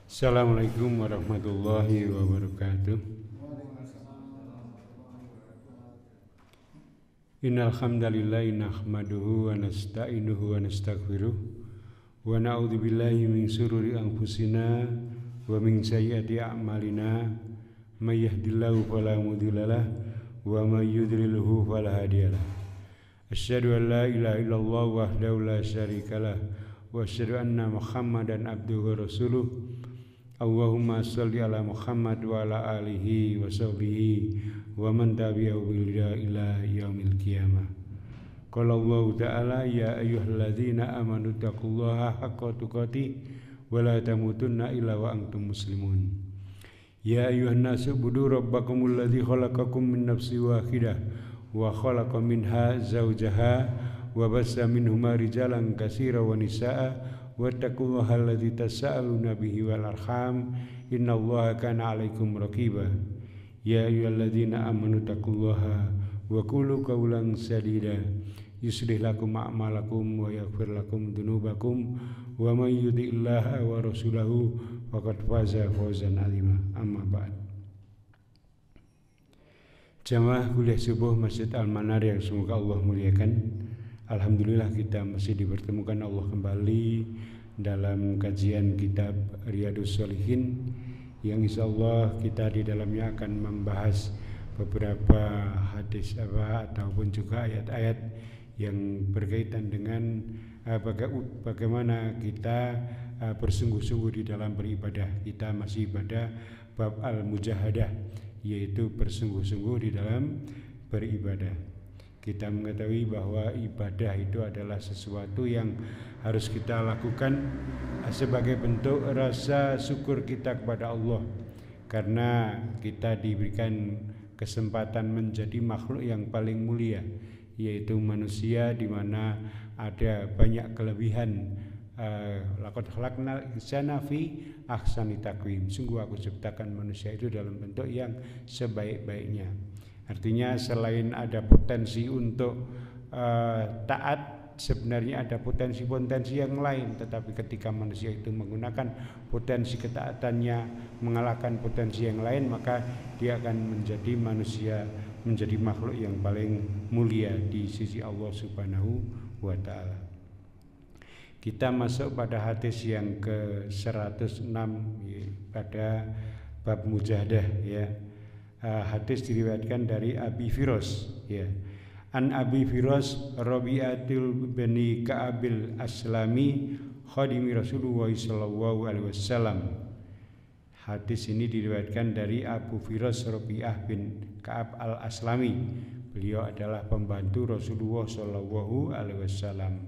Assalamualaikum warahmatullahi wabarakatuh. Innal hamdalillah nahmaduhu wa nasta'inuhu wa nastaghfiruh wa na'udzu billahi min shururi anfusina wa min sayyiati a'malina may yahdihillahu fala mudhillalah wa may yudlilhu fala hadiyalah. Asyhadu an la ilaha illallah wahdahu la syarikalah wa asyhadu anna Muhammadan abduhu wa rasuluh. Allahumma sholli ala Muhammad wa ala alihi wa sahbihi wa man tabi'ahu bil ila yaumil qiyamah. Qala Allah ta'ala ya ayyuhalladzina amanu taqullaha haqqa tuqatih wa la tamutunna illa wa antum muslimun. Ya ayyuhan nasu ubudu rabbakumul ladzi khalaqakum min nafsin wahidah wa khalaqa minha zawjaha wa bassa minhuma rijalan katsiran wa nisaa'a wattaqullaha alladzi tasaaluna bihi wal arham innallaha kana 'alaikum raqiba. Ya ayyuhalladzina amanu taqullaha wa qulu qawlan sadida yuslih lakum a'malakum wa yaghfir lakum dzunubakum wa may yuti'illaha wa rasulahu faqad faza fawzan 'azima. Amma ba'd. Jamaah kuliah subuh Masjid Al-Manar yang semoga Allah muliakan. Alhamdulillah kita masih dipertemukan Allah kembali dalam kajian kitab Riyadhus Shalihin yang insyaallah kita di dalamnya akan membahas beberapa hadis ataupun juga ayat-ayat yang berkaitan dengan bagaimana kita bersungguh-sungguh di dalam beribadah. Kita masih pada bab al-mujahadah, yaitu bersungguh-sungguh di dalam beribadah. Kita mengetahui bahwa ibadah itu adalah sesuatu yang harus kita lakukan sebagai bentuk rasa syukur kita kepada Allah, karena kita diberikan kesempatan menjadi makhluk yang paling mulia, yaitu manusia, di mana ada banyak kelebihan. Laqad khalaqnal insana fi ahsani taqwim. Sungguh aku ciptakan manusia itu dalam bentuk yang sebaik-baiknya. Artinya selain ada potensi untuk taat, sebenarnya ada potensi-potensi yang lain. Tetapi ketika manusia itu menggunakan potensi ketaatannya mengalahkan potensi yang lain, maka dia akan menjadi manusia, menjadi makhluk yang paling mulia di sisi Allah Subhanahu wa ta'ala. Kita masuk pada hadis yang ke-106 pada bab mujahadah, ya. Hadis diriwayatkan dari Abi Firas, ya. An Abi Firas Rabi'atul bani Ka'abil Aslami khadimi Rasulullah sallallahu alaihi wasallam. Hadis ini diriwayatkan dari Abu Firas Rabi'ah bin Ka'ab al-Aslami. Beliau adalah pembantu Rasulullah sallallahu alaihi wasallam.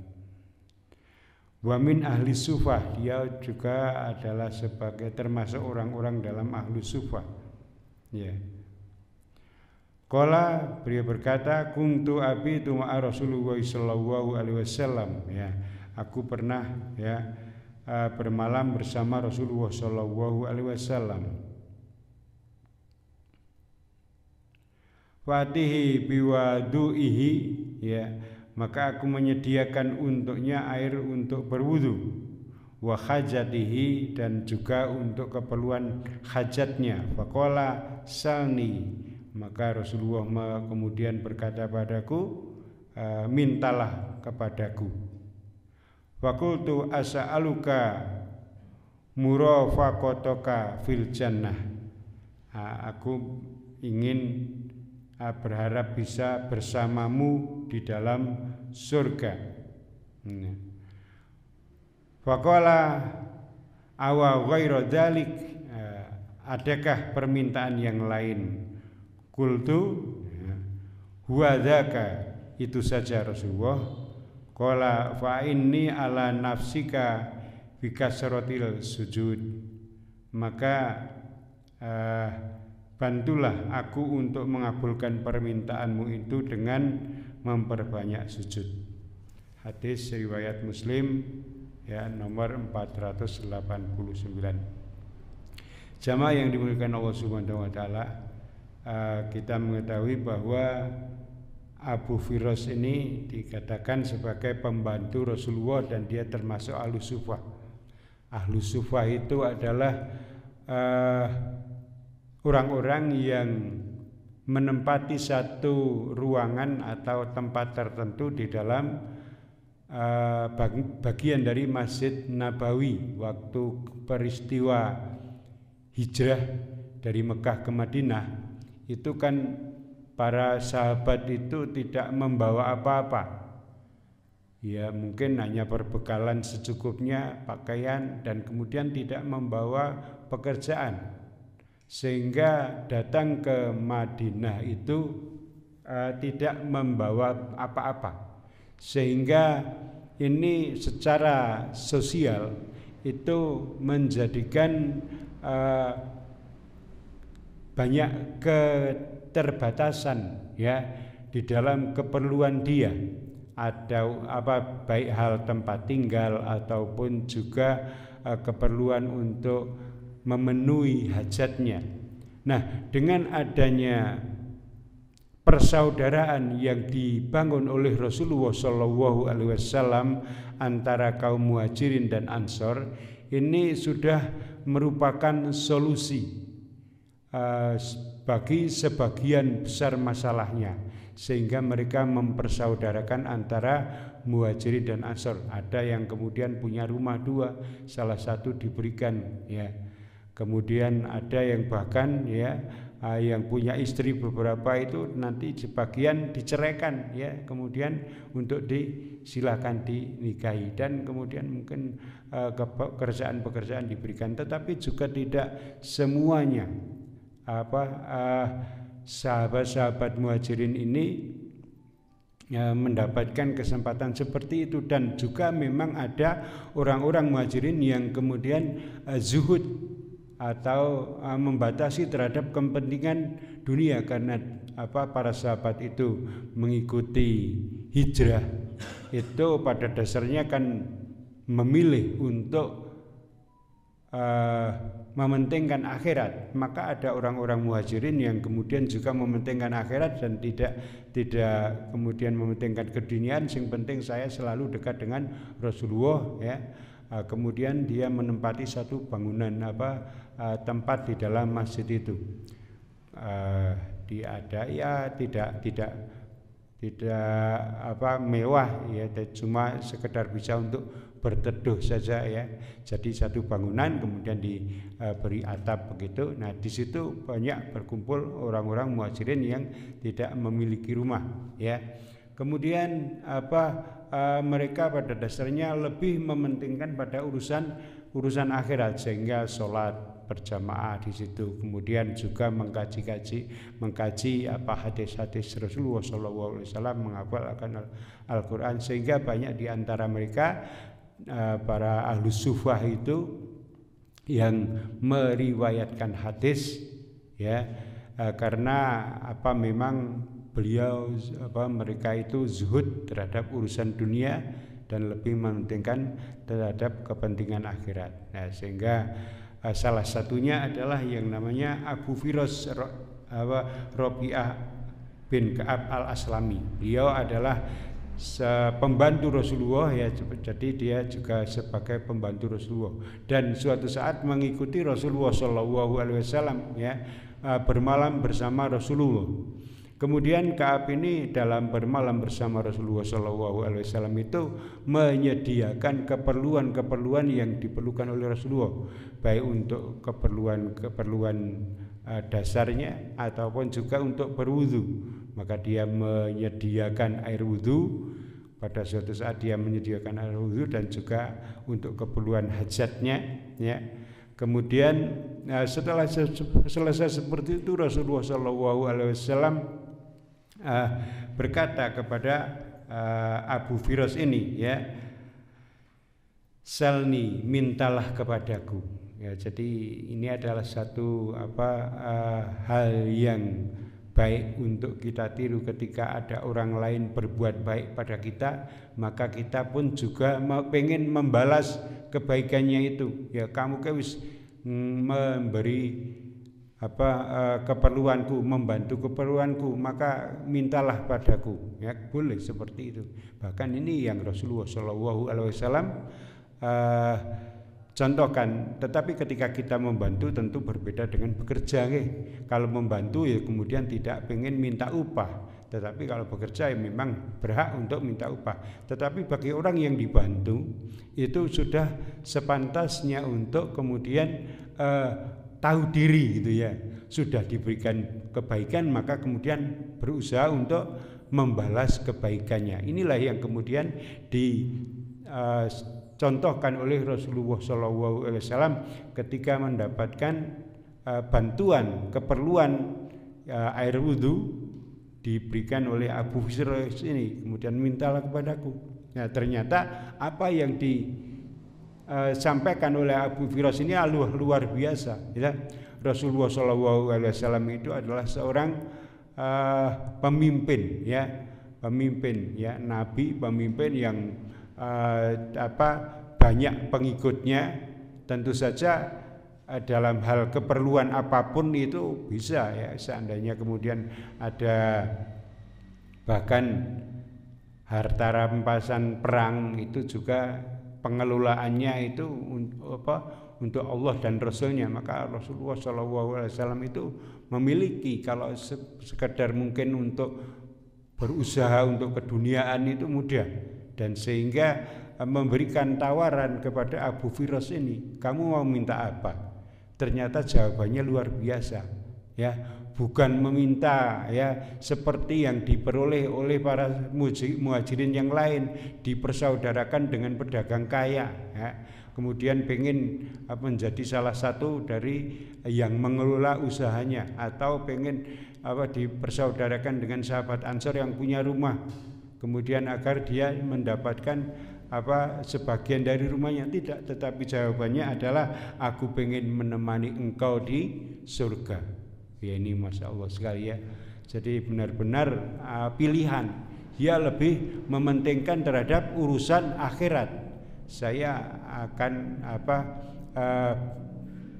Wa min ahli sufah, dia juga adalah sebagai termasuk orang-orang dalam ahli sufah, ya. Qala, beliau berkata, kuntu abitu ma'a Rasulullah sallallahu alaihi wasallam, ya. Aku pernah, ya, bermalam bersama Rasulullah sallallahu alaihi wasallam. Fatihi biwadu'ihi, ya. Maka aku menyediakan untuknya air untuk berwudu, wa hajatihi, dan juga untuk keperluan hajatnya. Faqala salni, maka Rasulullah kemudian berkata padaku, mintalah kepadaku. Faqultu as'aluka murafaqataka fil jannah. Aku ingin berharap bisa bersamamu di dalam surga. Faqala awa ghairu dzalik, adakah permintaan yang lain? Qultu huwa dzaka, itu saja Rasulullah. Qala fa inni ala nafsika bi kasratil sujud, maka bantulah aku untuk mengabulkan permintaanmu itu dengan memperbanyak sujud. Hadis riwayat Muslim, ya, nomor 489. Jamaah yang dimuliakan Allah Subhanahu wa taala, kita mengetahui bahwa Abu Firas ini dikatakan sebagai pembantu Rasulullah dan dia termasuk ahlu sufah. Ahlus Suffah itu adalah orang-orang yang menempati satu ruangan atau tempat tertentu di dalam bagian dari Masjid Nabawi waktu peristiwa hijrah dari Mekah ke Madinah. Itu kan para sahabat itu tidak membawa apa-apa. Ya mungkin hanya perbekalan secukupnya, pakaian, dan kemudian tidak membawa pekerjaan. Sehingga datang ke Madinah itu tidak membawa apa-apa. Sehingga ini secara sosial itu menjadikan banyak keterbatasan ya di dalam keperluan dia. Ada baik hal tempat tinggal ataupun juga keperluan untuk memenuhi hajatnya. Nah, dengan adanya persaudaraan yang dibangun oleh Rasulullah SAW antara kaum Muhajirin dan Ansor, ini sudah merupakan solusi bagi sebagian besar masalahnya, sehingga mereka mempersaudarakan antara Muhajirin dan Ansor. Ada yang kemudian punya rumah dua, salah satu diberikan ya. Kemudian ada yang bahkan ya yang punya istri beberapa itu nanti sebagian diceraikan ya, kemudian untuk silakan dinikahi, dan kemudian mungkin pekerjaan-pekerjaan diberikan, tetapi juga tidak semuanya sahabat-sahabat Muhajirin ini mendapatkan kesempatan seperti itu. Dan juga memang ada orang-orang Muhajirin yang kemudian zuhud atau membatasi terhadap kepentingan dunia, karena para sahabat itu mengikuti hijrah itu pada dasarnya kan memilih untuk mementingkan akhirat. Maka ada orang-orang Muhajirin yang kemudian juga mementingkan akhirat dan tidak kemudian mementingkan keduniaan. Yang penting saya selalu dekat dengan Rasulullah ya. Kemudian dia menempati satu bangunan tempat di dalam masjid itu. Tidak mewah ya, cuma sekedar bisa untuk berteduh saja ya. Jadi satu bangunan kemudian diberi atap begitu. Nah, di situ banyak berkumpul orang-orang Muhajirin yang tidak memiliki rumah ya. Kemudian mereka pada dasarnya lebih mementingkan pada urusan akhirat, sehingga sholat berjamaah di situ, kemudian juga mengkaji hadis-hadis Rasulullah SAW, menghafal akan Al-Quran, sehingga banyak di antara mereka para ahlus suffah itu yang meriwayatkan hadis ya, karena memang mereka itu zuhud terhadap urusan dunia dan lebih mementingkan terhadap kepentingan akhirat. Nah, sehingga salah satunya adalah yang namanya Abu Firas Rabi'ah bin Ka'ab al-Aslami. Beliau adalah pembantu Rasulullah ya, jadi dia juga sebagai pembantu Rasulullah, dan suatu saat mengikuti Rasulullah SAW ya, bermalam bersama Rasulullah. Kemudian Ka'ab ini dalam bermalam bersama Rasulullah SAW itu menyediakan keperluan yang diperlukan oleh Rasulullah, baik untuk keperluan dasarnya ataupun juga untuk berwudu. Maka dia menyediakan air wudu, pada suatu saat dia menyediakan air wudu dan juga untuk keperluan hajatnya ya. Kemudian setelah selesai seperti itu, Rasulullah SAW berkata kepada Abu Firas ini ya, salni, mintalah kepadaku ya. Jadi ini adalah satu hal yang baik untuk kita tiru. Ketika ada orang lain berbuat baik pada kita, maka kita pun juga pengen membalas kebaikannya itu ya. Kamu wis memberi keperluanku, membantu keperluanku, maka mintalah padaku ya, boleh seperti itu. Bahkan ini yang Rasulullah SAW contohkan. Tetapi ketika kita membantu tentu berbeda dengan bekerja. Kalau membantu ya kemudian tidak pengen minta upah, tetapi kalau bekerja ya memang berhak untuk minta upah. Tetapi bagi orang yang dibantu itu sudah sepantasnya untuk kemudian tahu diri gitu ya. Sudah diberikan kebaikan maka kemudian berusaha untuk membalas kebaikannya. Inilah yang kemudian dicontohkan oleh Rasulullah SAW ketika mendapatkan bantuan keperluan air wudhu diberikan oleh Abu Firas ini, kemudian mintalah kepadaku. Nah, ternyata apa yang disampaikan oleh Abu Firas ini luar biasa ya. Rasulullah SAW itu adalah seorang pemimpin ya, nabi, pemimpin yang banyak pengikutnya. Tentu saja dalam hal keperluan apapun itu bisa ya, seandainya kemudian ada bahkan harta rampasan perang itu juga pengelolaannya itu untuk Allah dan Rasulnya, maka Rasulullah SAW itu memiliki, kalau sekedar mungkin untuk berusaha untuk keduniaan itu mudah, dan sehingga memberikan tawaran kepada Abu Firas ini, kamu mau minta apa? Ternyata jawabannya luar biasa ya, bukan meminta ya seperti yang diperoleh oleh para muhajirin yang lain, dipersaudarakan dengan pedagang kaya ya. Kemudian pengen menjadi salah satu dari yang mengelola usahanya, atau pengen dipersaudarakan dengan sahabat Ansor yang punya rumah, kemudian agar dia mendapatkan sebagian dari rumahnya. Tidak, tetapi jawabannya adalah aku pengen menemani engkau di surga. Ya, ini Masya Allah sekali ya. Jadi benar-benar pilihan, dia lebih mementingkan terhadap urusan akhirat. Saya akan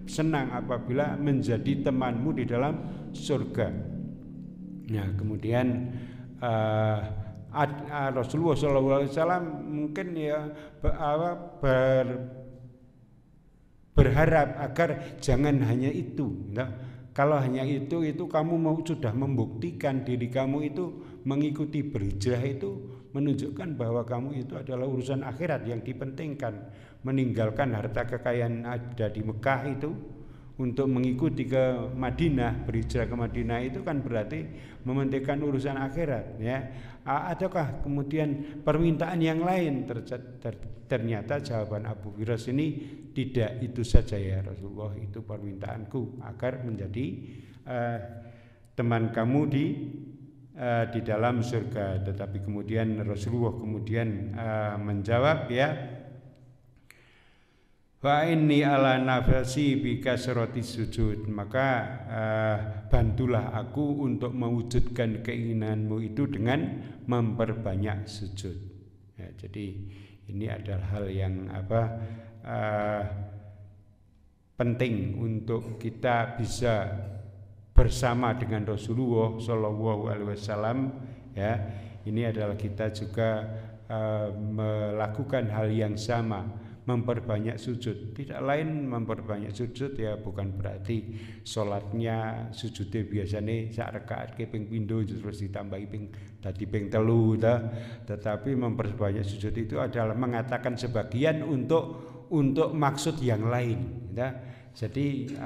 senang apabila menjadi temanmu di dalam surga. Nah, kemudian Rasulullah SAW mungkin ya berharap agar jangan hanya itu. Nah, kalau hanya itu kamu sudah membuktikan diri kamu itu mengikuti berhijrah itu menunjukkan bahwa kamu itu adalah urusan akhirat yang dipentingkan. Meninggalkan harta kekayaan ada di Mekah itu untuk mengikuti ke Madinah, berhijrah ke Madinah itu kan berarti mementingkan urusan akhirat ya. Adakah kemudian permintaan yang lain? Ternyata jawaban Abu Firas ini tidak, itu saja ya Rasulullah, itu permintaanku agar menjadi teman kamu di dalam surga. Tetapi kemudian Rasulullah kemudian menjawab ya, wa inni ala nafsi bi kasrati sujud, maka bantulah aku untuk mewujudkan keinginanmu itu dengan memperbanyak sujud ya. Jadi ini adalah hal yang penting untuk kita bisa bersama dengan Rasulullah SAW ya. Ini adalah kita juga melakukan hal yang sama, memperbanyak sujud. Tidak lain memperbanyak sujud ya, bukan berarti sholatnya sujudnya biasanya sak rakaat ke ping pindho terus ditambahi dadi ping 3 tetapi memperbanyak sujud itu adalah mengatakan sebagian untuk maksud yang lain ya. Jadi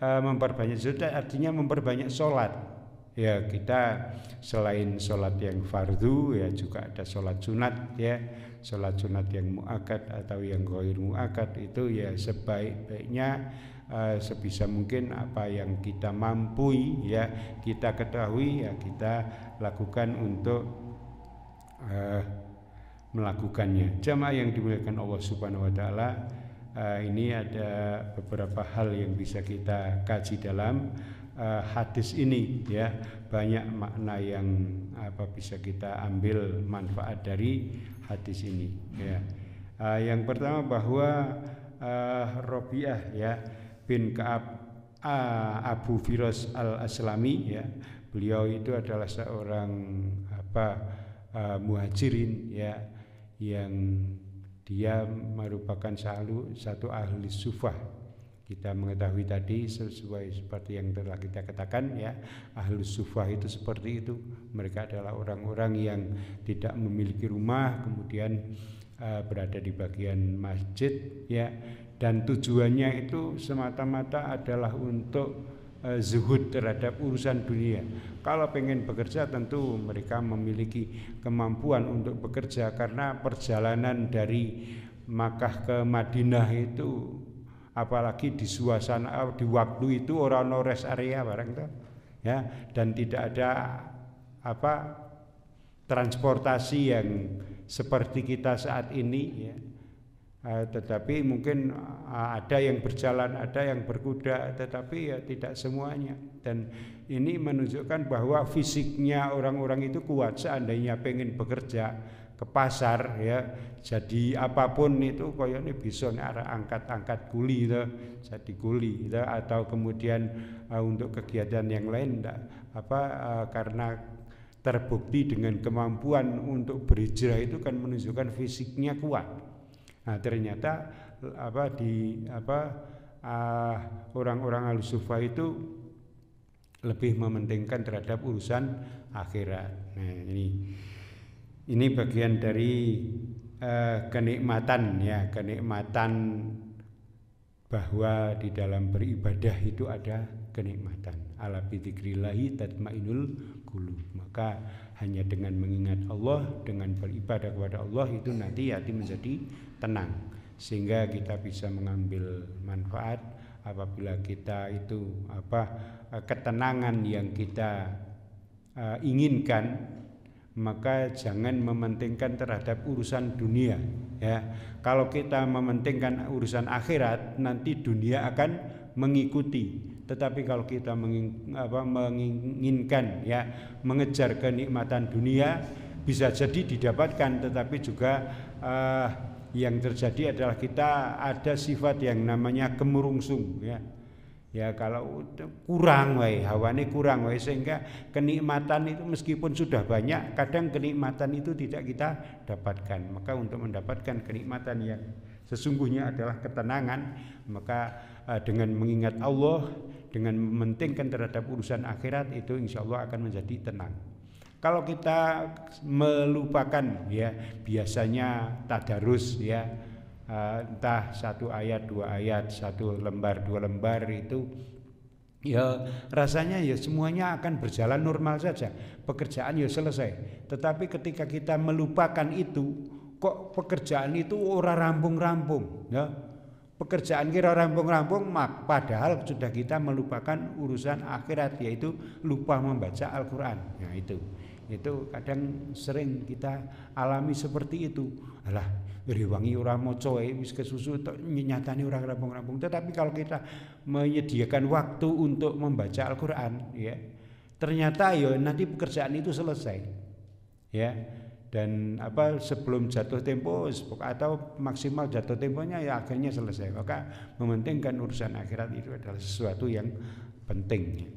memperbanyak sujud artinya memperbanyak sholat ya. Kita selain sholat yang fardu ya juga ada sholat sunat ya. Sholat sunat yang muakkad atau yang ghair muakkad itu ya sebaik-baiknya sebisa mungkin apa yang kita mampu ya, kita ketahui ya, kita lakukan untuk melakukannya. Jamaah yang dimuliakan Allah Subhanahu wa taala, ini ada beberapa hal yang bisa kita kaji dalam hadis ini ya. Banyak makna yang bisa kita ambil manfaat dari hadis ini ya. Yang pertama bahwa Rabi'ah ya bin Ka'ab Abu Firas al-Aslami ya, beliau itu adalah seorang muhajirin ya, yang dia merupakan satu ahli sufah. Kita mengetahui tadi sesuai seperti yang telah kita katakan ya, ahli sufah itu seperti itu. Mereka adalah orang-orang yang tidak memiliki rumah, kemudian berada di bagian masjid ya, dan tujuannya itu semata-mata adalah untuk zuhud terhadap urusan dunia. Kalau pengen bekerja tentu mereka memiliki kemampuan untuk bekerja, karena perjalanan dari Makkah ke Madinah itu, apalagi di suasana di waktu itu orang rest area barang itu ya, dan tidak ada transportasi yang seperti kita saat ini ya. Tetapi mungkin ada yang berjalan, ada yang berkuda, tetapi ya tidak semuanya. Dan ini menunjukkan bahwa fisiknya orang-orang itu kuat. Seandainya pengen bekerja ke pasar ya, jadi apapun itu koyone bisa angkat-angkat kuli itu, jadi kuli itu, atau kemudian untuk kegiatan yang lain karena terbukti dengan kemampuan untuk berhijrah itu kan menunjukkan fisiknya kuat. Nah, ternyata orang-orang Ahlussuffah itu lebih mementingkan terhadap urusan akhirat. Nah, ini bagian dari kenikmatan ya, kenikmatan bahwa di dalam beribadah itu ada kenikmatan. Ala bidzikrillahi tatmainul qulub. Maka hanya dengan mengingat Allah, dengan beribadah kepada Allah itu nanti hati menjadi tenang, sehingga kita bisa mengambil manfaat apabila kita itu ketenangan yang kita inginkan, maka jangan mementingkan terhadap urusan dunia ya. Kalau kita mementingkan urusan akhirat, nanti dunia akan mengikuti. Tetapi kalau kita menginginkan ya, mengejar kenikmatan dunia, bisa jadi didapatkan, tetapi juga yang terjadi adalah kita ada sifat yang namanya kemurungsung ya. Ya kalau kurang wae, hawane kurang wae, sehingga kenikmatan itu meskipun sudah banyak, kadang kenikmatan itu tidak kita dapatkan. Maka untuk mendapatkan kenikmatan yang sesungguhnya adalah ketenangan, maka dengan mengingat Allah, dengan mementingkan terhadap urusan akhirat, itu insya Allah akan menjadi tenang. Kalau kita melupakan ya, biasanya tadarus ya, entah satu ayat, dua ayat, satu lembar, dua lembar, itu ya rasanya ya semuanya akan berjalan normal saja, pekerjaan ya selesai. Tetapi ketika kita melupakan itu, kok pekerjaan itu ora rampung-rampung ya, pekerjaan kira rampung-rampung, padahal sudah kita melupakan urusan akhirat, yaitu lupa membaca Al-Quran. Nah itu kadang sering kita alami seperti itu. Alah, riwangi orang moco wis kesusu nyatane orang rampung-rampung. Tetapi kalau kita menyediakan waktu untuk membaca Al-Quran ya, ternyata ya nanti pekerjaan itu selesai ya. Dan sebelum jatuh tempo atau maksimal jatuh temponya ya akhirnya selesai. Maka mementingkan urusan akhirat itu adalah sesuatu yang penting.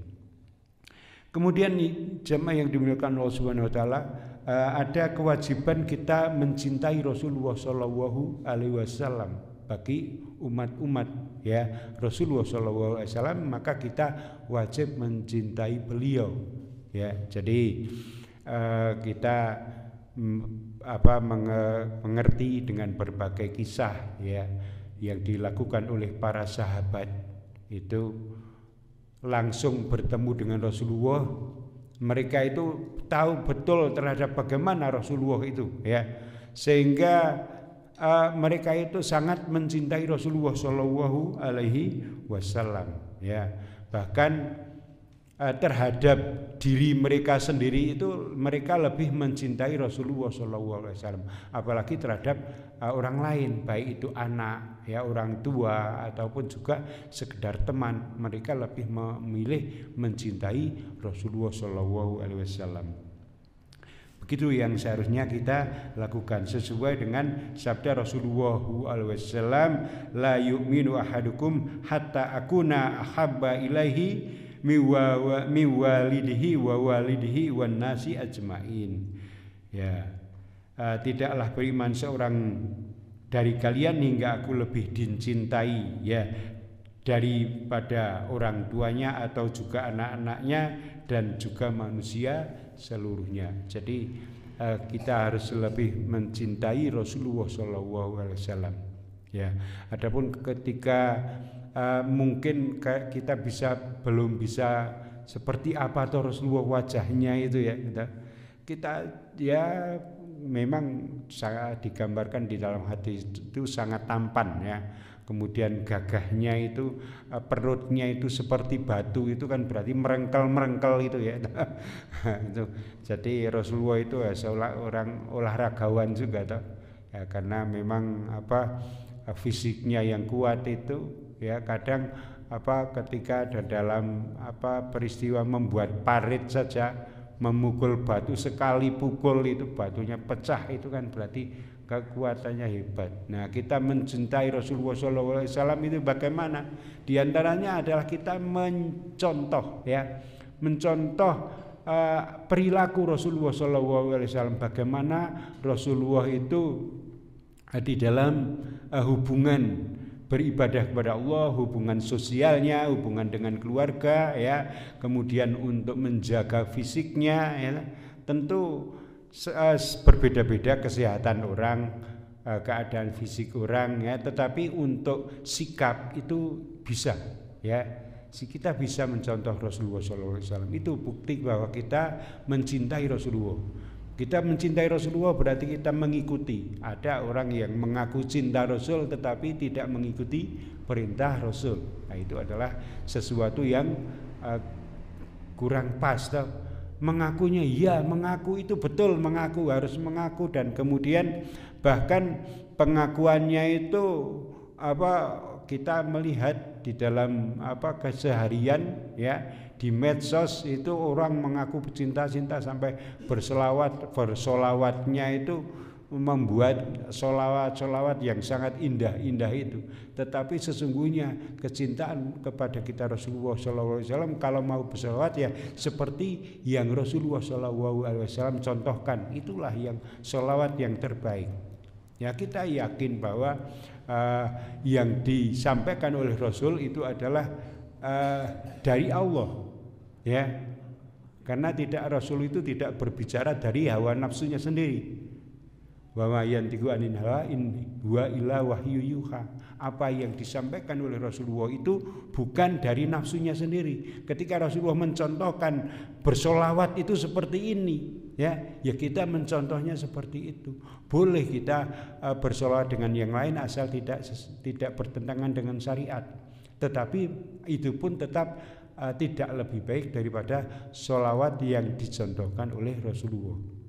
Kemudian jemaah yang dimuliakan Allah Subhanahu wa taala, ada kewajiban kita mencintai Rasulullah sallallahu alaihi wasallam bagi umat-umat ya Rasulullah sallallahu alaihi wasallam, maka kita wajib mencintai beliau ya. Jadi kita mengerti dengan berbagai kisah ya yang dilakukan oleh para sahabat itu, langsung bertemu dengan Rasulullah, mereka itu tahu betul terhadap bagaimana Rasulullah itu ya, sehingga mereka itu sangat mencintai Rasulullah Shallallahu Alaihi Wasallam ya. Bahkan terhadap diri mereka sendiri itu mereka lebih mencintai Rasulullah SAW, apalagi terhadap orang lain, baik itu anak, ya orang tua ataupun juga sekedar teman, mereka lebih memilih mencintai Rasulullah SAW. Begitu yang seharusnya kita lakukan sesuai dengan sabda Rasulullah SAW, la yu'minu ahadukum hatta akuna ahabba ilaihi miwalidihi wa walidihi wan nasi ajmain. Ya, tidaklah beriman seorang dari kalian hingga aku lebih dicintai ya daripada orang tuanya atau juga anak-anaknya dan juga manusia seluruhnya. Jadi kita harus lebih mencintai Rasulullah SAW. Ya, adapun ketika mungkin kita belum bisa seperti apa tuh Rasulullah wajahnya itu ya, kita ya memang sangat digambarkan di dalam hadis itu sangat tampan ya. Kemudian gagahnya itu, perutnya itu seperti batu, itu kan berarti merengkel itu ya. Itu. Jadi Rasulullah itu seolah orang olahragawan juga toh. Ya, karena memang fisiknya yang kuat itu ya, kadang ketika ada dalam peristiwa membuat parit saja, memukul batu, sekali pukul itu batunya pecah, itu kan berarti kekuatannya hebat. Nah, kita mencintai Rasulullah SAW itu bagaimana? Di antaranya adalah kita mencontoh perilaku Rasulullah SAW. Bagaimana Rasulullah itu di dalam hubungan beribadah kepada Allah, hubungan sosialnya, hubungan dengan keluarga ya, kemudian untuk menjaga fisiknya ya. Tentu berbeda-beda kesehatan orang, keadaan fisik orang ya, tetapi untuk sikap itu bisa ya. Kita bisa mencontoh Rasulullah SAW. Itu bukti bahwa kita mencintai Rasulullah. Kita mencintai Rasulullah berarti kita mengikuti. Ada orang yang mengaku cinta Rasul tetapi tidak mengikuti perintah Rasul. Nah, itu adalah sesuatu yang kurang pas toh. Mengakunya ya, mengaku itu betul, mengaku harus mengaku, dan kemudian bahkan pengakuannya itu kita melihat di dalam keseharian ya, di medsos itu orang mengaku cinta-cinta sampai bersolawatnya itu membuat solawat yang sangat indah itu. Tetapi sesungguhnya kecintaan kepada kita Rasulullah SAW, kalau mau bersolawat ya seperti yang Rasulullah SAW contohkan, itulah yang solawat yang terbaik. Ya, kita yakin bahwa yang disampaikan oleh Rasul itu adalah dari Allah, ya, karena Rasul itu tidak berbicara dari hawa nafsunya sendiri. Wa ma yantiqu anil hawa in huwa illa wahyu yuha. Apa yang disampaikan oleh Rasulullah itu bukan dari nafsunya sendiri. Ketika Rasulullah mencontohkan bersolawat itu seperti ini, ya kita mencontohnya seperti itu. Boleh kita bersolawat dengan yang lain asal tidak bertentangan dengan syariat. Tetapi itu pun tetap tidak lebih baik daripada solawat yang dicontohkan oleh Rasulullah.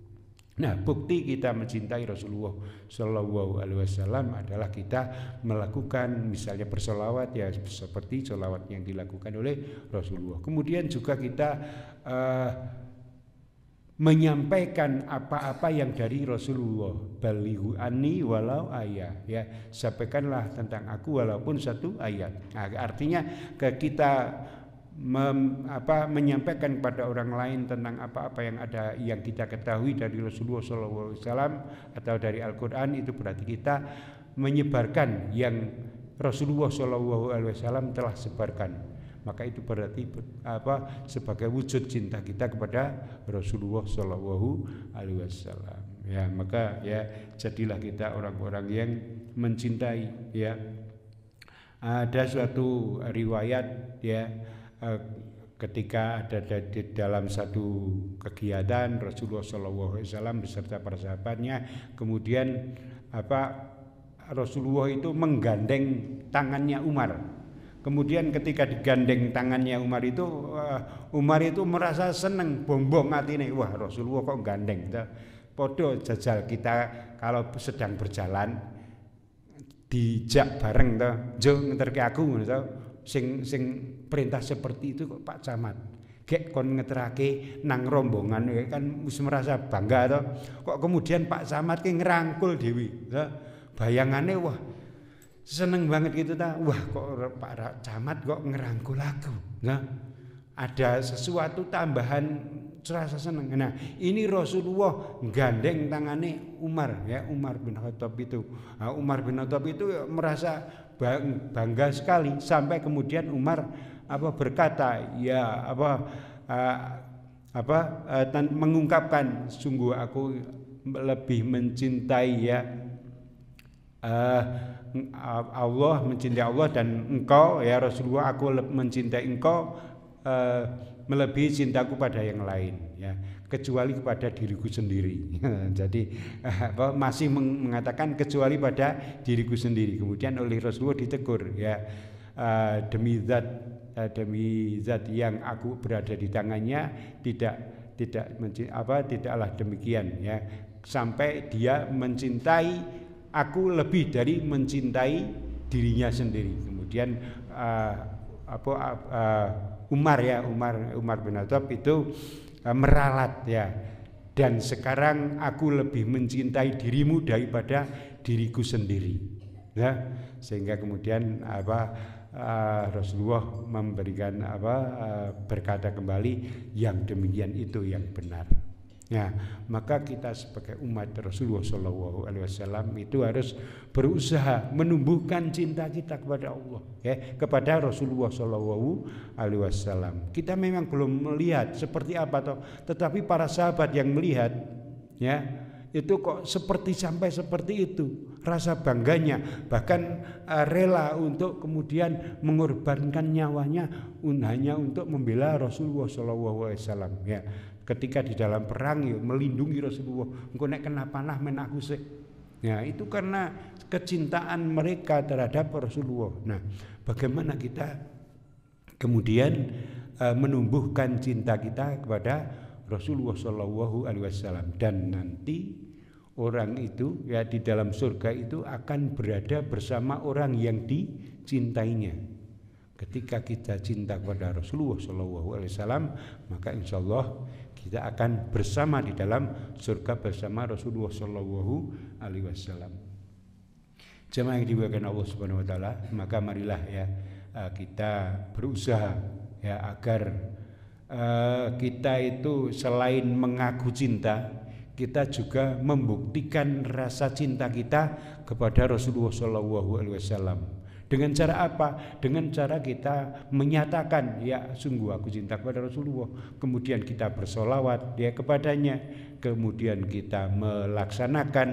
Nah, bukti kita mencintai Rasulullah Shallallahu Alaihi Wasallam adalah kita melakukan misalnya bersolawat ya seperti solawat yang dilakukan oleh Rasulullah. Kemudian juga kita menyampaikan apa-apa yang dari Rasulullah. Balighu anni walau ayat, ya, sampaikanlah tentang aku walaupun satu ayat. Nah, artinya kita menyampaikan kepada orang lain tentang apa-apa yang ada yang kita ketahui dari Rasulullah SAW atau dari Al-Quran, itu berarti kita menyebarkan yang Rasulullah SAW telah sebarkan. Maka itu berarti sebagai wujud cinta kita kepada Rasulullah SAW. Ya, maka ya jadilah kita orang-orang yang mencintai. Ya, ada suatu riwayat ya. Ketika ada di dalam satu kegiatan Rasulullah SAW beserta para sahabatnya, kemudian Rasulullah itu menggandeng tangannya Umar. Kemudian ketika digandeng tangannya Umar itu merasa seneng, bombong atine, wah Rasulullah kok gandeng. Podo jajal kita kalau sedang berjalan dijak bareng toh, jo ngeterke aku ngono sing perintah seperti itu kok Pak Camat gek kon ngeterake nang rombongan kan wis merasa bangga toh, kok kemudian Pak Camat ki ngerangkul dewi toh, bayangane wah seneng banget gitu ta, wah kok Pak Camat kok ngerangkul aku. Nah, ada sesuatu tambahan serasa senang. Nah, ini Rasulullah gandeng tangane Umar ya, Umar bin Khattab itu. Nah, Umar bin Khattab itu merasa bangga sekali sampai kemudian Umar berkata, ya mengungkapkan, sungguh aku lebih mencintai ya Allah, mencintai Allah dan engkau ya Rasulullah, aku mencintai engkau melebihi cintaku pada yang lain ya, kecuali kepada diriku sendiri. Jadi masih mengatakan kecuali pada diriku sendiri. Kemudian oleh Rasulullah ditegur ya, demi zat yang aku berada di tangannya tidaklah demikian ya, sampai dia mencintai aku lebih dari mencintai dirinya sendiri. Kemudian Umar bin Khattab itu meralat ya, dan sekarang aku lebih mencintai dirimu daripada diriku sendiri ya, sehingga kemudian Rasulullah memberikan berkata kembali, yang demikian itu yang benar. Ya, maka kita sebagai umat Rasulullah SAW itu harus berusaha menumbuhkan cinta kita kepada Allah, ya, kepada Rasulullah SAW. Kita memang belum melihat seperti apa tetapi para sahabat yang melihat, ya, itu kok sampai seperti itu, rasa bangganya, bahkan rela untuk kemudian mengorbankan nyawanya hanya untuk membela Rasulullah SAW. Ya. Ketika di dalam perang ya, melindungi Rasulullah, engko nek kena panah men aku sik. Ya, itu karena kecintaan mereka terhadap Rasulullah. Nah, bagaimana kita kemudian menumbuhkan cinta kita kepada Rasulullah SAW, dan nanti orang itu ya di dalam surga itu akan berada bersama orang yang dicintainya. Ketika kita cinta kepada Rasulullah SAW, maka insya Allah kita akan bersama di dalam surga bersama Rasulullah SAW. Jemaah yang dimuliakan Allah Subhanahu Wa Taala, maka marilah ya kita berusaha ya agar kita itu selain mengaku cinta, kita juga membuktikan rasa cinta kita kepada Rasulullah SAW. Dengan cara apa? Dengan cara kita menyatakan, ya sungguh aku cinta kepada Rasulullah. Kemudian kita bersolawat ya kepadanya. Kemudian kita melaksanakan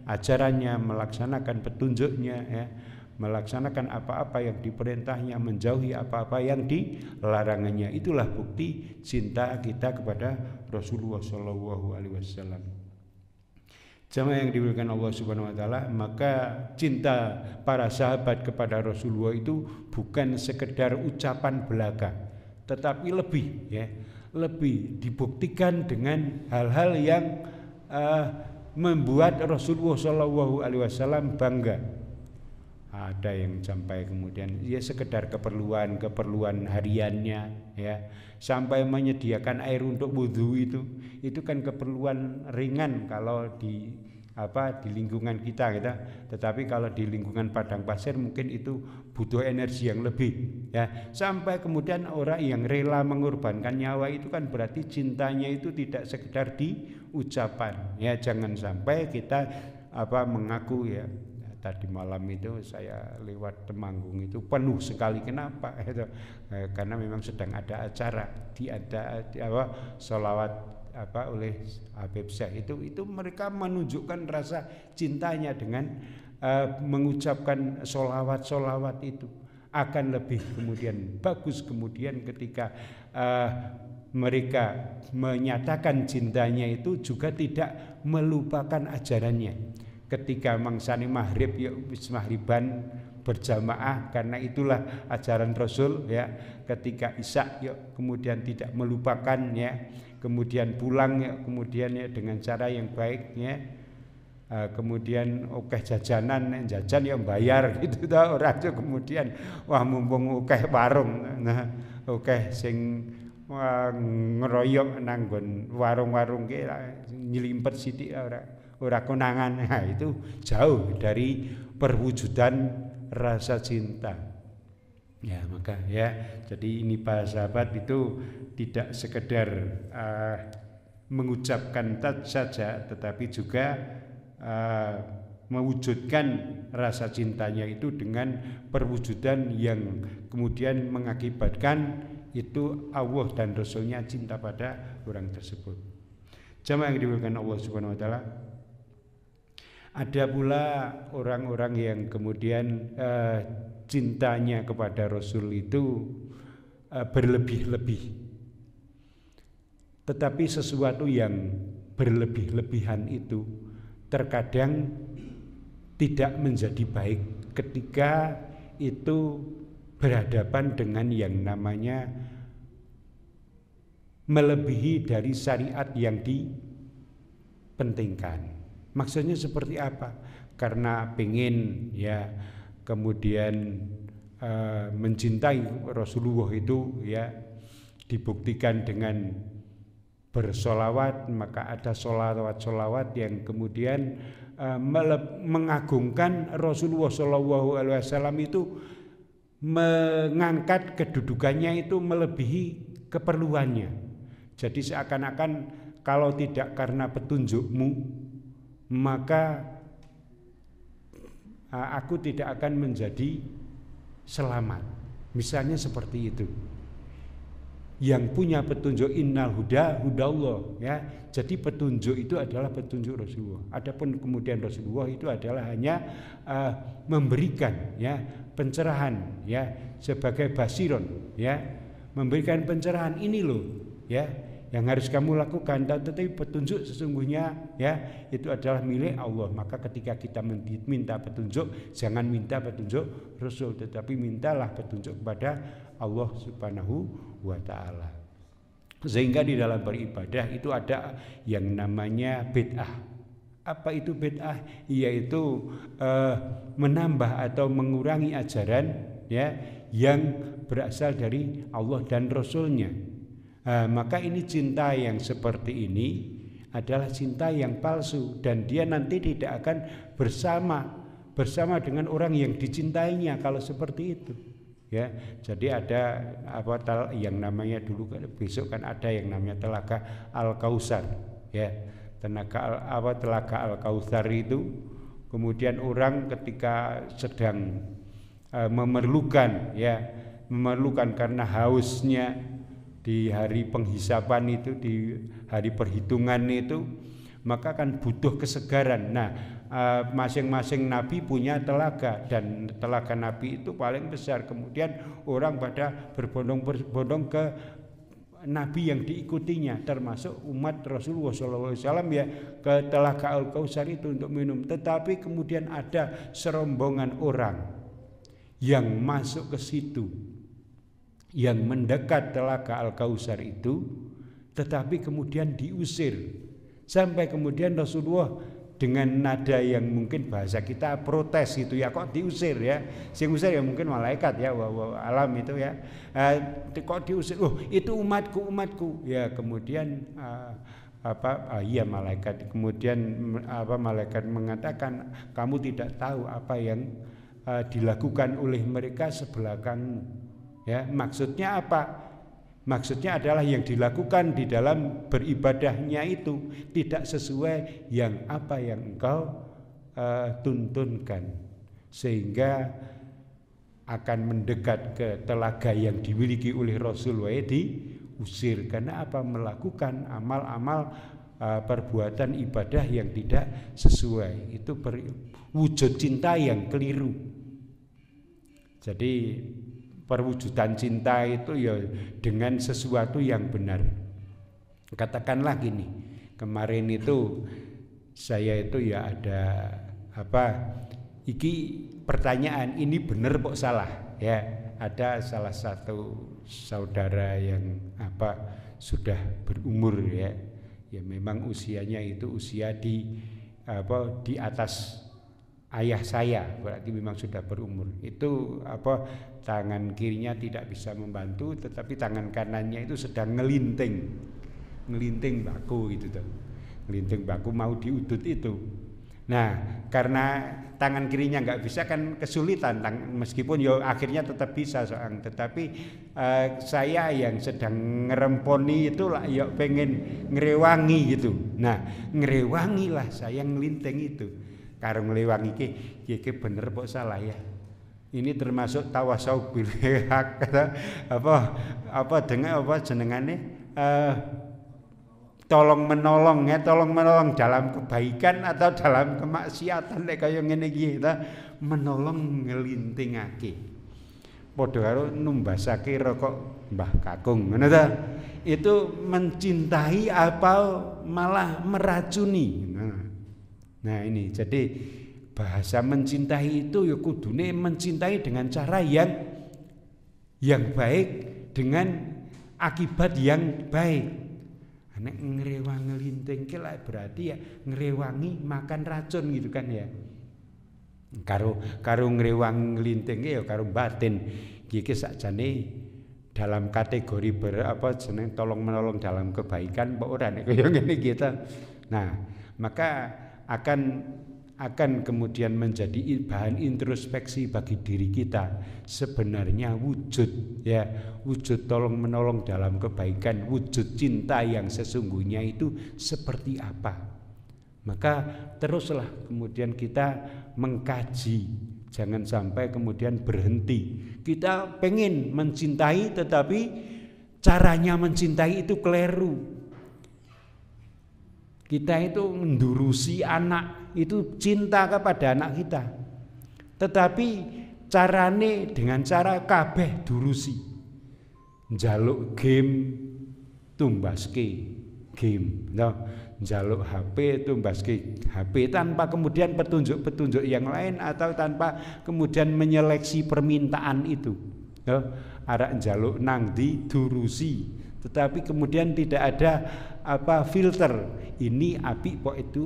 ajarannya, melaksanakan petunjuknya, ya, melaksanakan apa-apa yang diperintahnya, menjauhi apa-apa yang dilarangannya. Itulah bukti cinta kita kepada Rasulullah SAW. Jamaah yang dimuliakan Allah Subhanahu Wa Taala, maka cinta para sahabat kepada Rasulullah itu bukan sekedar ucapan belaka, tetapi lebih dibuktikan dengan hal-hal yang membuat Rasulullah SAW bangga. Ada yang sampai kemudian ya sekedar keperluan hariannya, ya, sampai menyediakan air untuk wudhu, itu kan keperluan ringan kalau di lingkungan kita, gitu. Tetapi kalau di lingkungan padang pasir mungkin itu butuh energi yang lebih, ya. Sampai kemudian orang yang rela mengorbankan nyawa itu kan berarti cintanya itu tidak sekedar di ucapan, ya. Jangan sampai kita mengaku, ya, tadi malam itu saya lewat Temanggung itu penuh sekali. Kenapa? Karena memang sedang ada acara, sholawat oleh Habib Syekh itu mereka menunjukkan rasa cintanya dengan mengucapkan sholawat itu. Akan lebih kemudian bagus kemudian ketika mereka menyatakan cintanya itu juga tidak melupakan ajarannya. Ketika mangsane maghrib ya wis maghriban berjamaah karena itulah ajaran Rasul, ya. Ketika isya ya kemudian tidak melupakan, ya. Kemudian pulang ya kemudian ya dengan cara yang baik, ya. Kemudian jajan ya bayar gitu ta, ora aja kemudian wah mumpung warung, nah sing ngeroyok nanggon warung-warung ki nyelimpet sithik ora konangan. Nah, itu jauh dari perwujudan rasa cinta. Ya, maka ya, jadi ini para sahabat itu tidak sekedar mengucapkan saja, tetapi juga mewujudkan rasa cintanya itu dengan perwujudan yang kemudian mengakibatkan itu Allah dan Rasulnya cinta pada orang tersebut. Jamaah yang dimuliakan Allah Subhanahu Wa Taala. Ada pula orang-orang yang kemudian cintanya kepada Rasul itu berlebih-lebih. Tetapi sesuatu yang berlebih-lebihan itu terkadang tidak menjadi baik ketika itu berhadapan dengan yang namanya melebihi dari syariat yang dipentingkan. Maksudnya seperti apa? Karena pengen ya kemudian mencintai Rasulullah itu ya dibuktikan dengan bersolawat, maka ada solawat yang kemudian mengagungkan Rasulullah SAW itu, mengangkat kedudukannya itu melebihi keperluannya. Jadi seakan-akan kalau tidak karena petunjukmu maka aku tidak akan menjadi selamat. Misalnya seperti itu. Yang punya petunjuk innal huda hudallah ya. Jadi petunjuk itu adalah petunjuk Rasulullah. Adapun kemudian Rasulullah itu adalah hanya memberikan ya pencerahan ya sebagai basiron ya, memberikan pencerahan ini loh ya yang harus kamu lakukan, tetapi petunjuk sesungguhnya ya itu adalah milik Allah. Maka ketika kita minta petunjuk, jangan minta petunjuk Rasul, tetapi mintalah petunjuk kepada Allah Subhanahu wa Ta'ala. Sehingga di dalam beribadah itu ada yang namanya bid'ah. Apa itu bid'ah? Yaitu menambah atau mengurangi ajaran ya yang berasal dari Allah dan Rasulnya. Maka ini cinta yang seperti ini adalah cinta yang palsu, dan dia nanti tidak akan bersama dengan orang yang dicintainya kalau seperti itu ya. Jadi ada apa yang namanya dulu, besok kan ada yang namanya Telaga Al-Kautsar ya. Telaga Al-Kautsar itu kemudian orang ketika sedang memerlukan karena hausnya di hari penghisapan itu, di hari perhitungan itu, maka kan butuh kesegaran. Nah, masing-masing nabi punya telaga, dan telaga nabi itu paling besar. Kemudian orang pada berbondong-bondong ke nabi yang diikutinya, termasuk umat Rasulullah SAW ya, ke Telaga Al-Kautsar itu untuk minum. Tetapi kemudian ada serombongan orang yang masuk ke situ, yang mendekat Telaga Al-Kautsar itu, tetapi kemudian diusir. Sampai kemudian Rasulullah dengan nada yang mungkin bahasa kita protes itu ya, kok diusir ya. Sing usir ya mungkin malaikat ya, alam itu ya. Kok diusir? Oh, itu umatku ya. Kemudian iya malaikat. Kemudian malaikat mengatakan, kamu tidak tahu apa yang dilakukan oleh mereka sebelakangmu. Ya, maksudnya apa? Maksudnya adalah yang dilakukan di dalam beribadahnya itu tidak sesuai yang apa yang engkau tuntunkan, sehingga akan mendekat ke telaga yang dimiliki oleh Rasulullah diusir. Karena apa? Melakukan amal-amal perbuatan ibadah yang tidak sesuai. Itu wujud cinta yang keliru. Jadi perwujudan cinta itu ya dengan sesuatu yang benar. Katakanlah gini, kemarin itu saya itu ya ada iki pertanyaan, ini benar kok salah ya. Ada salah satu saudara yang sudah berumur ya memang usianya itu usia di atas ayah saya, berarti memang sudah berumur. Itu tangan kirinya tidak bisa membantu, tetapi tangan kanannya itu sedang ngelinting baku gitu tuh. Ngelinting baku mau diudut itu. Nah, karena tangan kirinya nggak bisa kan kesulitan, meskipun yo akhirnya tetap bisa soang. Tetapi saya yang sedang ngeremponi itu lah yo pengen ngrewangi gitu. Nah ngrewangi lah saya ngelinteng itu. Karo ngrewangi ki bener kok salah ya. Ini termasuk tawasau bil haq apa dengan apa jenengane tolong menolong dalam kebaikan atau dalam kemaksiatan nek kaya ngene iki menolong ngelintingake. Padha karo numbasake rokok Mbah Kakung ngono ta. Itu mencintai apa malah meracuni. Nah ini jadi bahasa mencintai itu ya kudune mencintai dengan cara yang baik dengan akibat yang baik. Nek ngrewangi ngelintingke lah berarti ya ngrewangi makan racun gitu kan ya. Karo ngrewangi ngelintingke ya karo batin. Iki sakjane dalam kategori jeneng tolong menolong dalam kebaikan mbok ora nek kaya ngene gitu. Nah, maka akan kemudian menjadi bahan introspeksi bagi diri kita. Sebenarnya wujud tolong menolong dalam kebaikan, wujud cinta yang sesungguhnya itu seperti apa. Maka teruslah kemudian kita mengkaji, jangan sampai kemudian berhenti. Kita pengen mencintai tetapi caranya mencintai itu keliru. Kita itu mendurusi anak, itu cinta kepada anak kita. Tetapi carane dengan cara kabeh durusi. Njaluk game tumbaske game, njaluk HP tumbaske HP tanpa kemudian petunjuk-petunjuk yang lain atau tanpa kemudian menyeleksi permintaan itu. Arek njaluk nang ndi durusi. Tetapi kemudian tidak ada filter, ini apik kok itu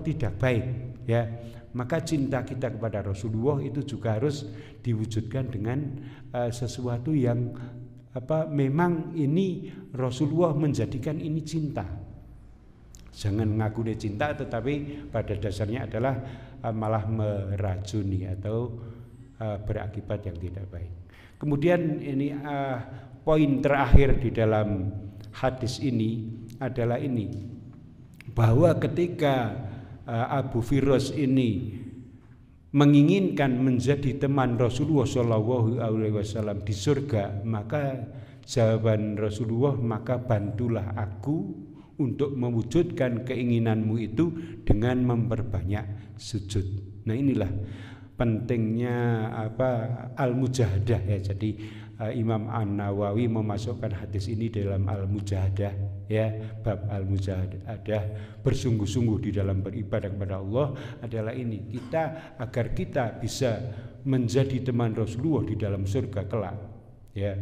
tidak baik ya. Maka cinta kita kepada Rasulullah itu juga harus diwujudkan dengan sesuatu yang memang ini Rasulullah menjadikan ini cinta. Jangan ngaku dia cinta tetapi pada dasarnya adalah malah meracuni atau berakibat yang tidak baik. Kemudian ini poin terakhir di dalam hadis ini adalah ini, bahwa ketika Abu Firas ini menginginkan menjadi teman Rasulullah SAW di surga, maka jawaban Rasulullah, maka bantulah aku untuk mewujudkan keinginanmu itu dengan memperbanyak sujud. Nah inilah pentingnya al-mujahadah ya. Jadi Imam An-Nawawi memasukkan hadis ini dalam al-mujahadah ya, bab al-mujahadah, bersungguh-sungguh di dalam beribadah kepada Allah adalah ini, agar kita bisa menjadi teman Rasulullah di dalam surga kelak ya.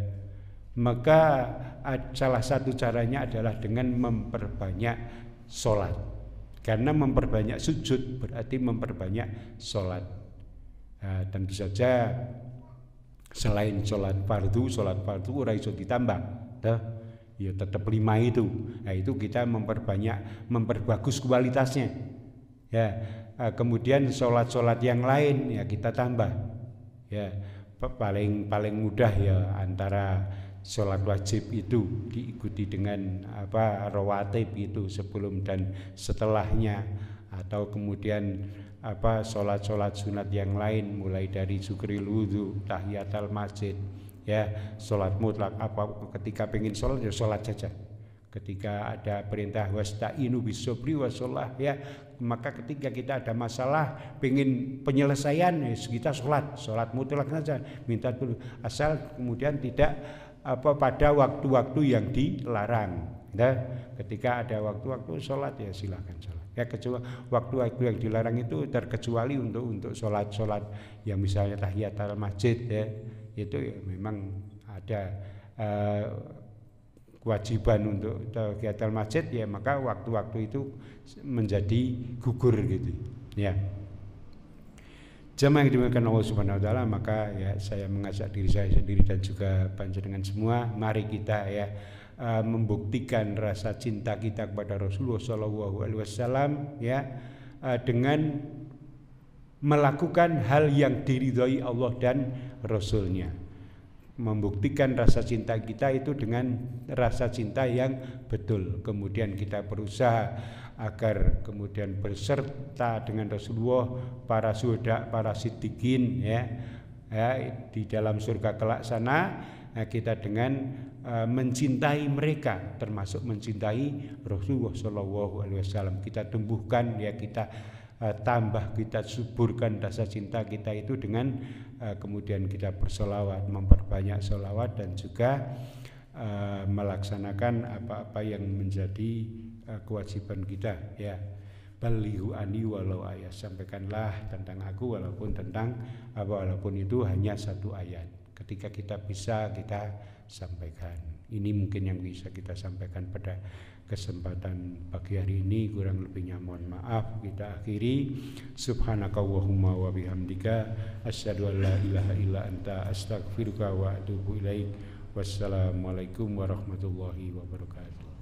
Maka salah satu caranya adalah dengan memperbanyak sholat, karena memperbanyak sujud berarti memperbanyak sholat. Tentu saja selain sholat fardu ora iso ditambah, ya tetap 5 itu. Nah itu kita memperbagus kualitasnya. Ya, kemudian sholat yang lain ya kita tambah. Ya, paling mudah ya antara sholat wajib itu diikuti dengan rawatib itu sebelum dan setelahnya, atau kemudian sholat sunat yang lain mulai dari zukril wudhu, tahiyatul masjid ya, sholat mutlak. Ketika pengen sholat ya sholat saja. Ketika ada perintah wasta'inu bisobri washolah ya, maka ketika kita ada masalah pengen penyelesaian ya kita sholat mutlak saja, minta dulu, asal kemudian tidak pada waktu-waktu yang dilarang. Nah, ketika ada waktu-waktu sholat ya silakan sholat. Ya kecuali waktu-waktu yang dilarang itu terkecuali untuk sholat yang misalnya tahiyatul masjid ya, itu ya memang ada kewajiban untuk tahiyatul masjid ya, maka waktu-waktu itu menjadi gugur gitu ya. Jamaah yang dimuliakan Allah Subhanahu wa taala, maka ya saya mengajak diri saya sendiri dan juga panjenengan semua, mari kita ya membuktikan rasa cinta kita kepada Rasulullah SAW ya, dengan melakukan hal yang diridhoi Allah dan Rasulnya. Membuktikan rasa cinta kita itu dengan rasa cinta yang betul. Kemudian kita berusaha agar kemudian berserta dengan Rasulullah, para syuhada, para siddiqin ya, di dalam surga kelak sana. Kita dengan mencintai mereka, termasuk mencintai Rasulullah SAW. Kita tumbuhkan ya, kita tambah, kita suburkan rasa cinta kita itu dengan kemudian kita bersolawat, memperbanyak solawat, dan juga melaksanakan apa-apa yang menjadi kewajiban kita ya. Balighu ani walau ayat, sampaikanlah tentang aku walaupun itu hanya satu ayat. Ketika kita bisa, kita sampaikan. Ini mungkin yang bisa kita sampaikan pada kesempatan pagi hari ini. Kurang lebihnya mohon maaf. Kita akhiri. Subhanakallahumma wa bihamdika asyhadu an la ilaha illa anta astaghfiruka wa atubu ilaik. Wassalamualaikum warahmatullahi wabarakatuh.